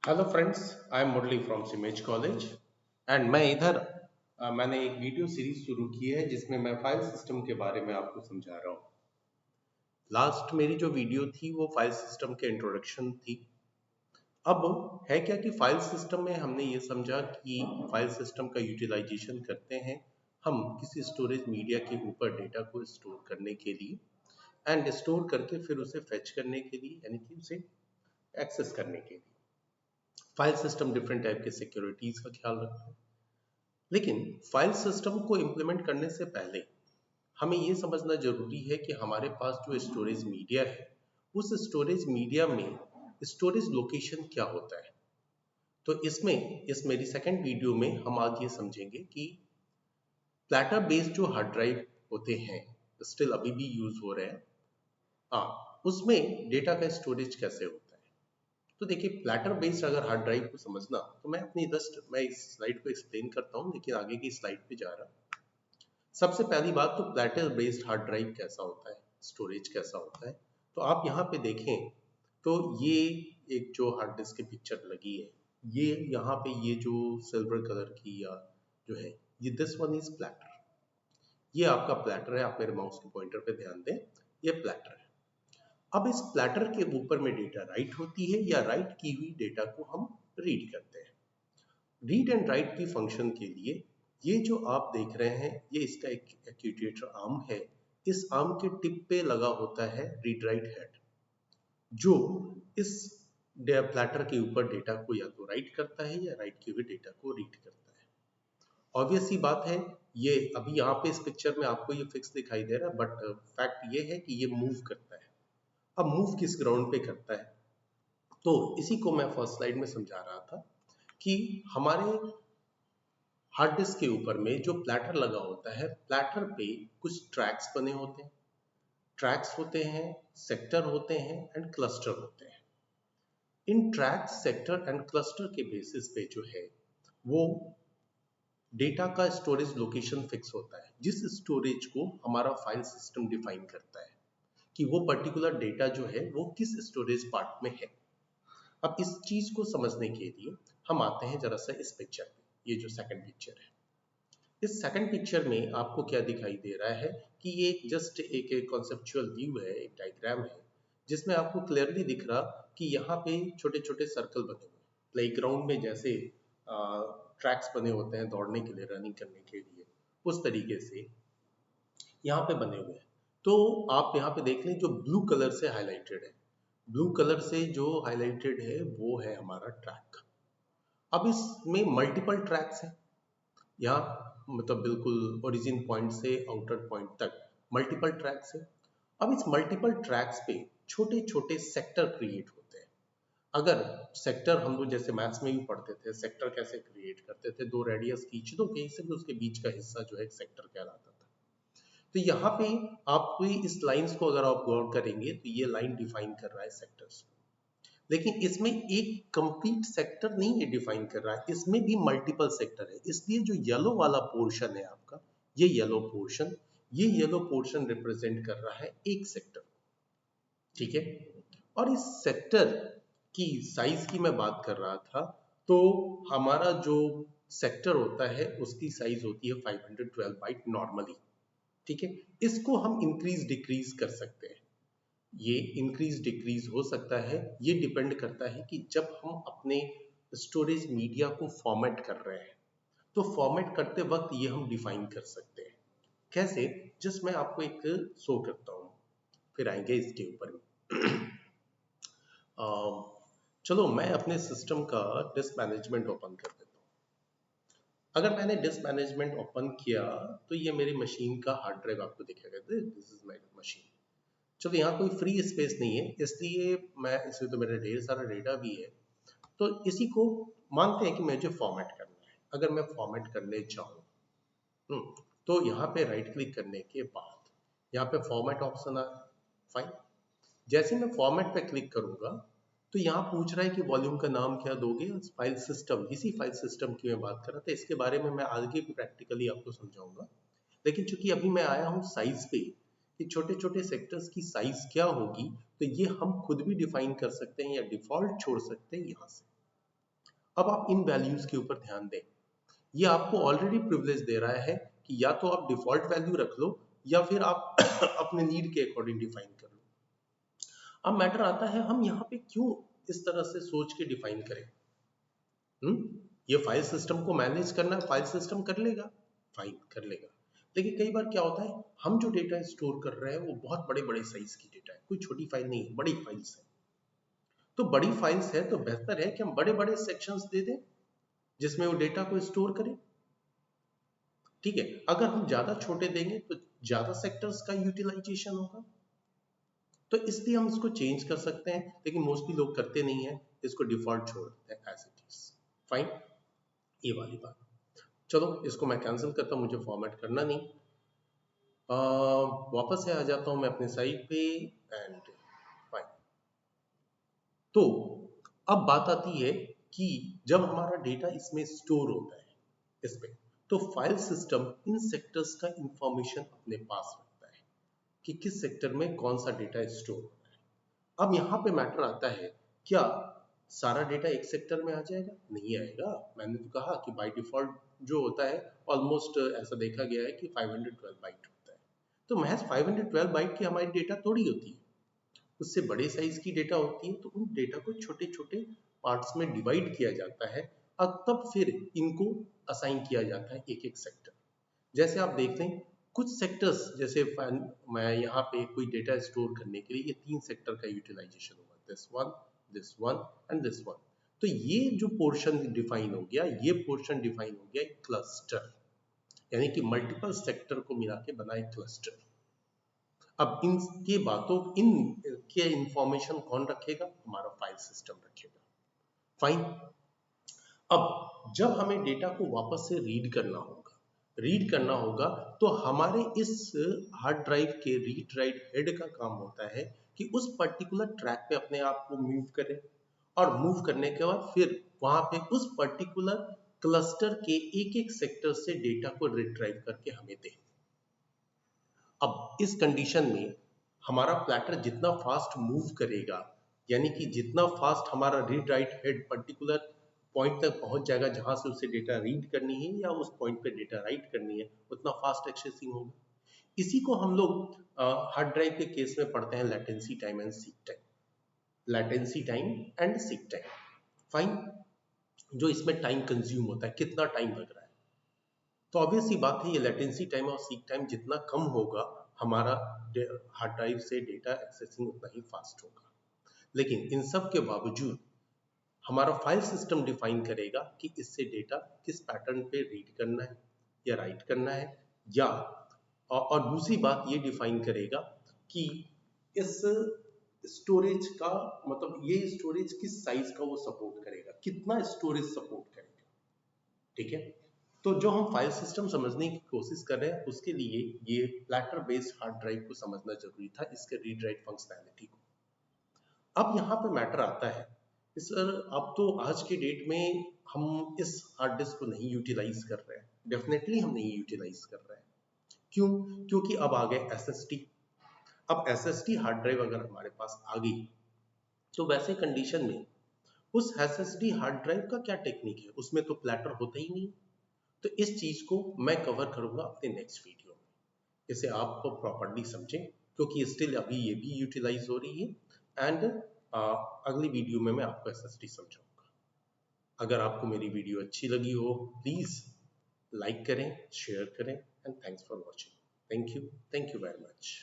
Hello friends, I am Murali from CIMAGE college and मैं इधर मैंने एक वीडियो सीरीज शुरू की है जिसमें मैं फाइल सिस्टम के बारे में आपको समझा रहा हूँ। लास्ट मेरी जो वीडियो थी वो फाइल सिस्टम के इंट्रोडक्शन थी। अब है क्या कि फाइल सिस्टम में हमने ये समझा कि फाइल सिस्टम का यूटिलाइजेशन करते हैं हम किसी स्टोरेज मीडिया के ऊपर डेटा को स्टोर करने के लिए एंड स्टोर करके फिर उसे फेच करने के लिए, यानी कि उसे एक्सेस करने के लिए। फाइल सिस्टम डिफरेंट टाइप के सिक्योरिटीज का ख्याल रखता है, लेकिन फाइल सिस्टम को इम्प्लीमेंट करने से पहले हमें ये समझना जरूरी है कि हमारे पास जो स्टोरेज मीडिया है उस स्टोरेज मीडिया में स्टोरेज लोकेशन क्या होता है। तो इस मेरी सेकेंड वीडियो में हम आज ये समझेंगे कि प्लेटर बेस्ड जो हार्ड ड्राइव होते हैं स्टिल अभी भी यूज हो रहे हैं, हाँ, उसमें डेटा का स्टोरेज कैसे होता है। तो देखिए, प्लेटर बेस्ड अगर हार्ड ड्राइव को समझना तो मैं इस स्लाइड को एक्सप्लेन करता हूँ, लेकिन आगे की स्लाइड पे जा रहा। सबसे पहली बात तो प्लेटर बेस्ड हार्ड ड्राइव कैसा होता है, स्टोरेज कैसा होता है। तो आप यहाँ पे देखें तो ये एक जो हार्ड डिस्क की पिक्चर लगी है, ये यहाँ पे ये जो सिल्वर कलर की या जो है, ये दिस वन इज प्लेटर। ये आपका प्लेटर है, आप मेरे माउस के पॉइंटर पे ध्यान दें, ये प्लेटर है। अब इस प्लेटर के ऊपर में डेटा राइट होती है या राइट की हुई डेटा को हम रीड करते हैं। रीड एंड राइट की फंक्शन के लिए ये जो आप देख रहे हैं, ये इसका एक एक्यूटेटर आर्म है। इस आर्म के टिप पे लगा होता है रीड राइट हेड, जो इस प्लेटर के ऊपर डेटा को या तो राइट करता है या राइट किए हुए डेटा को रीड करता है। ऑब्वियस सी बात है, ये अभी यहाँ पे इस पिक्चर में आपको ये फिक्स दिखाई दे रहा है, बट फैक्ट ये है कि ये मूव करता है। अब मूव किस ग्राउंड पे करता है, तो इसी को मैं फर्स्ट स्लाइड में समझा रहा था कि हमारे हार्ड डिस्क के ऊपर में जो प्लेटर लगा होता है, प्लेटर पे कुछ ट्रैक्स बने होते हैं। ट्रैक्स होते हैं, सेक्टर होते हैं एंड क्लस्टर होते हैं। इन ट्रैक्स, सेक्टर एंड क्लस्टर के बेसिस पे जो है वो डेटा का स्टोरेज लोकेशन फिक्स होता है, जिस स्टोरेज को हमारा फाइल सिस्टम डिफाइन करता है कि वो पर्टिकुलर डेटा जो है वो किस स्टोरेज पार्ट में है। अब इस चीज को समझने के लिए हम आते हैं जरा सा इस पिक्चर पे। ये जो सेकंड पिक्चर है, इस सेकंड पिक्चर में आपको क्या दिखाई दे रहा है कि ये जस्ट एक कॉन्सेप्चुअल व्यू है, एक डायग्राम है, जिसमें आपको क्लियरली दिख रहा कि यहाँ पे छोटे छोटे सर्कल बने हुए हैं। प्लेग्राउंड में जैसे ट्रैक्स बने होते हैं दौड़ने के लिए, रनिंग करने के लिए, उस तरीके से यहाँ पे बने हुए हैं। तो आप यहाँ पे देख लें, जो ब्लू कलर से हाईलाइटेड है, ब्लू कलर से जो हाईलाइटेड है वो है हमारा ट्रैक। अब इसमें मल्टीपल ट्रैक्स हैं, यहाँ मतलब बिल्कुल ओरिजिन पॉइंट से आउटर पॉइंट तक मल्टीपल ट्रैक्स है। अब इस मल्टीपल ट्रैक्स पे छोटे छोटे सेक्टर क्रिएट होते हैं। अगर सेक्टर हम लोग जैसे मैथ्स में भी पढ़ते थे, सेक्टर कैसे क्रिएट करते थे, दो रेडियस खींच दो कहीं से भी, उसके बीच का हिस्सा जो है एक सेक्टर कहलाता था। तो यहाँ पे आप इस लाइंस को अगर आप गौर करेंगे तो ये लाइन डिफाइन कर रहा है सेक्टर्स को, लेकिन इसमें एक कंप्लीट सेक्टर नहीं है डिफाइन कर रहा है, इसमें भी मल्टीपल सेक्टर है। इसलिए जो येलो वाला पोर्शन है आपका, ये येलो पोर्शन रिप्रेजेंट कर रहा है एक सेक्टर, ठीक है। और इस सेक्टर की साइज की मैं बात कर रहा था, तो हमारा जो सेक्टर होता है उसकी साइज होती है 512 बाइट नॉर्मली, ठीक है। इसको हम इंक्रीज डिक्रीज कर सकते हैं। ये इंक्रीज डिक्रीज हो सकता है, ये डिपेंड करता है कि जब हम अपने स्टोरेज मीडिया को फॉर्मेट कर रहे हैं, तो फॉर्मेट करते वक्त ये हम डिफाइन कर सकते हैं। कैसे, जस्ट मैं आपको एक शो करता हूँ, फिर आएंगे इसके ऊपर में। चलो मैं अपने सिस्टम का डिस्क मैनेजमेंट ओपन कर देता हूँ। अगर मैंने डिस्क मैनेजमेंट ओपन किया तो ये मेरी मशीन का हार्ड ड्राइव आपको दिखेगा, दिस इज माई मशीन। चलो यहाँ कोई फ्री स्पेस नहीं है, इसलिए मैं इसमें तो मेरा ढेर सारा डेटा भी है, तो इसी को मानते हैं कि मुझे फॉर्मेट करना है। अगर मैं फॉर्मेट करने चाहूँ, तो यहाँ पे राइट क्लिक करने के बाद यहाँ पे फॉर्मेट ऑप्शन आ रहा है, फाइन। जैसे मैं फॉर्मेट पे क्लिक करूंगा तो यहाँ पूछ रहा है कि वॉल्यूम का नाम क्या दोगे। फाइल सिस्टम, इसी फाइल सिस्टम की मैं बात कर रहा था, इसके बारे में मैं आगे भी प्रैक्टिकली आपको समझाऊंगा। लेकिन चूंकि अभी मैं आया हूँ साइज पे कि छोटे छोटे सेक्टर्स की साइज क्या होगी, तो ये हम खुद भी डिफाइन कर सकते हैं या डिफॉल्ट छोड़ सकते हैं यहाँ से। अब आप इन वैल्यूज के ऊपर ध्यान दें, ये आपको ऑलरेडी प्रिविलेज दे रहा है कि या तो आप डिफॉल्ट वैल्यू रख लो या फिर आप अपने नीड के अकॉर्डिंग डिफाइन कर लो। अब मैटर आता है हम यहाँ पे क्यों इस तरह से सोच के डिफाइन करें। ये फाइल सिस्टम को मैनेज करना, फाइल सिस्टम कर लेगा, फाइन कर लेगा, लेकिन कई बार क्या होता है हम जो डेटा स्टोर कर रहे हैं वो बहुत बड़े बड़े साइज की डेटा है, कोई छोटी फाइल नहीं है, बड़ी फाइल्स है। तो बड़ी फाइल्स है तो बेहतर है कि हम बड़े बड़े सेक्शंस दे दें जिसमें वो डेटा को स्टोर करें। ठीक है, अगर हम ज्यादा छोटे देंगे तो ज्यादा सेक्टर्स का यूटिलाइजेशन होगा, तो इसलिए हम इसको चेंज कर सकते हैं, लेकिन मोस्टली लोग करते नहीं है, इसको डिफॉल्ट छोड़ देते हैं एज इट इज। फाइन, ये वाली बात। चलो इसको मैं कैंसिल करता हूं, मुझे फॉर्मेट करना नहीं। वापस से आ जाता हूं मैं अपने साइट पे एंड फाइन। तो अब बात आती है कि जब हमारा डेटा इसमें स्टोर होता है इस पे, तो फाइल सिस्टम इन सेक्टर्स का इंफॉर्मेशन अपने पास रखता है कि किस सेक्टर में कौन सा डेटा स्टोर हो रहा है। अब यहाँ पे मैटर आता है, क्या सारा डेटा एक सेक्टर में आ जाएगा? नहीं आएगा। मैंने तो कहा कि बाय डिफॉल्ट जो होता है ऑलमोस्ट ऐसा देखा गया है कि 512 बाइट होता है, तो महज 512 बाइट की हमारी डेटा थोड़ी होती है, उससे बड़े साइज की डेटा होती है। तो उन डेटा को छोटे छोटे पार्ट्स में डिवाइड किया जाता है और तब फिर इनको असाइन किया जाता है एक एक सेक्टर। जैसे आप देख लें कुछ सेक्टर्स, जैसे मैं यहाँ पे कोई डेटा स्टोर करने के लिए ये 3 सेक्टर का यूटिलाइजेशन होगा, this one and this one. तो ये जो पोर्शन डिफाइन हो गया, ये पोर्शन डिफाइन हो गया एक क्लस्टर, यानी कि मल्टीपल सेक्टर को मिला के बना एक क्लस्टर। अब इन के इंफॉर्मेशन कौन रखेगा? हमारा फाइल सिस्टम रखेगा। फाइन। अब जब हमें डेटा को वापस से रीड करना होगा तो हमारे इस हार्ड ड्राइव के रीड राइट हेड का काम होता है कि उस पर्टिकुलर ट्रैक पे अपने आप को मूव करे, और मूव करने के बाद फिर वहां पे उस पर्टिकुलर क्लस्टर के एक एक सेक्टर से डेटा को रिट्राइव करके हमें दे। अब इस कंडीशन में हमारा प्लैटर जितना फास्ट मूव करेगा, यानी कि जितना फास्ट हमारा read write head particular point तक पहुंच जाएगा जहां से उसे डेटा रीड करनी है या उस पॉइंट पे डेटा राइट करनी है, उतना फास्ट एक्सेसिंग होगा। इसी को हम लोग हार्ड ड्राइव के केस में पढ़ते हैं latency time and seek time, latency time and seek time. Fine. जो इसमें टाइम कंज्यूम होता है, कितना टाइम लग रहा है, तो ऑब्वियस सी बात है ये लेटेंसी टाइम और सीक टाइम जितना कम होगा हमारा हार्ड ड्राइव से डेटा एक्सेसिंग उतना ही फास्ट होगा। लेकिन इन सब के बावजूद हमारा फाइल सिस्टम डिफाइन करेगा कि इससे डेटा किस पैटर्न पे रीड करना है या राइट करना है, या और दूसरी बात ये डिफाइन करेगा कि इस स्टोरेज का मतलब ये स्टोरेज किस साइज का वो सपोर्ट करेगा, कितना स्टोरेज सपोर्ट करेगा। ठीक है, तो जो हम फाइल सिस्टम समझने की कोशिश कर रहे हैं उसके लिए ये प्लैटर बेस्ड हार्ड ड्राइव को समझना जरूरी था, इसके रीड राइट फंक्शनैलिटी को। अब यहाँ पे मैटर आता है सर, अब तो आज के डेट में हम इस हार्ड डिस्क को नहीं यूटिलाइज कर रहे हैं, डेफिनेटली हम नहीं यूटिलाइज कर रहे हैं। क्यों? क्योंकि अब आ गए SSD। अब SSD हार्ड ड्राइव अगर हमारे पास आ गई तो वैसे कंडीशन में उस SSD हार्ड ड्राइव का क्या टेक्निक है, उसमें तो प्लैटर होता ही नहीं। तो इस चीज को मैं कवर करूंगा अपने नेक्स्ट वीडियो में, इसे आपको प्रॉपर्ली समझें, क्योंकि स्टिल अभी ये भी यूटिलाइज हो रही है। एंड अगली वीडियो में मैं आपको SSD समझाऊंगा। अगर आपको मेरी वीडियो अच्छी लगी हो प्लीज लाइक करें, शेयर करें, and thanks for watching. Thank you very much.